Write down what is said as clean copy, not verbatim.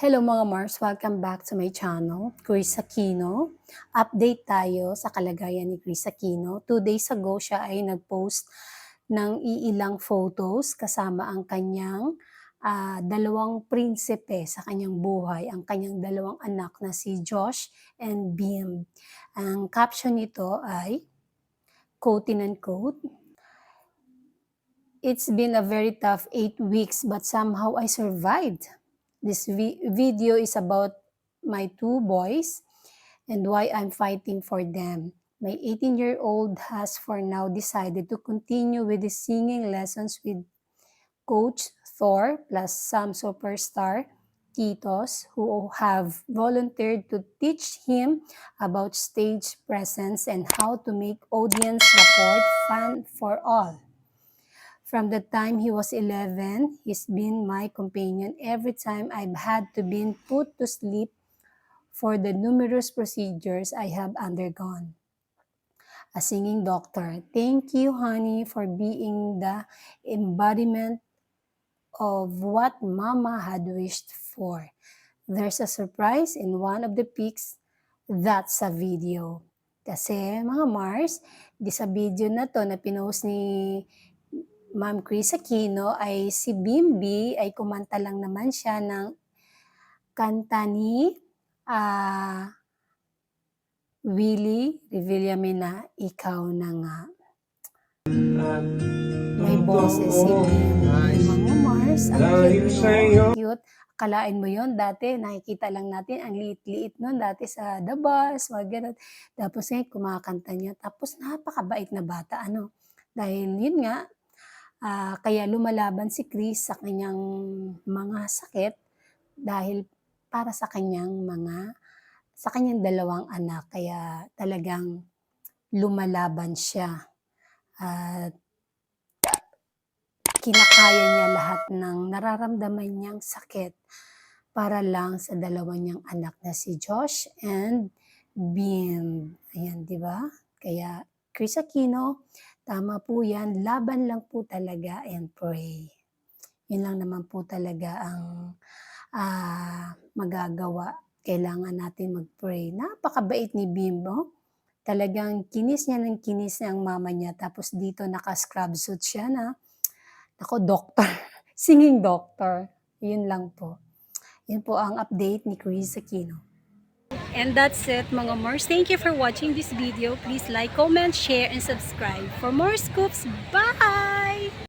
Hello mga Mars, welcome back to my channel, Chris Aquino. Update tayo sa kalagayan ni Chris Aquino. 2 days ago siya ay nag-post ng iilang photos kasama ang kanyang dalawang prinsipe sa kanyang buhay, ang kanyang dalawang anak na si Josh and Bim. Ang caption nito ay, quote and unquote, "It's been a very tough 8 weeks but somehow I survived. This video is about my 2 boys and why I'm fighting for them. My 18-year-old has for now decided to continue with his singing lessons with Coach Thor plus some superstar titos who have volunteered to teach him about stage presence and how to make audience rapport fun for all. From the time he was 11, he's been my companion every time I've had to be put to sleep for the numerous procedures I have undergone. A singing doctor, thank you, honey, for being the embodiment of what Mama had wished for. There's a surprise in one of the pics. That's a video." Kasi mga Mars, di sa video na to na pinost ni Ma'am Chris Aquino ay si Bimbi ay kumanta lang naman siya ng kanta ni Willie Revillame na Ikaw Na Nga. May boses si Bimbi. Mga Mars, ang cute. Akalain mo yon dati, nakikita lang natin ang liit-liit nun dati sa The Bus, mga ganun. Tapos ngayon, kumakanta niya. Tapos napakabait na bata, ano. Dahil yun nga, kaya lumalaban si Chris sa kanyang mga sakit dahil para sa kanyang dalawang anak. Kaya talagang lumalaban siya at kinakaya niya lahat ng nararamdaman niyang sakit para lang sa dalawa niyang anak na si Josh and Bim. Ayan, di ba? Kaya Chris Aquino, tama po yan, laban lang po talaga and pray. Yun lang naman po talaga ang magagawa. Kailangan natin mag-pray. Napakabait ni Bim, no? Talagang kinis niya ng kinis niya ang mama niya. Tapos dito naka-scrub suit siya na, ako, doctor. Singing doctor. Yun lang po. Yun po ang update ni Chris Aquino. And that's it mga Mars. Thank you for watching this video. Please like, comment, share, and subscribe for more scoops. Bye!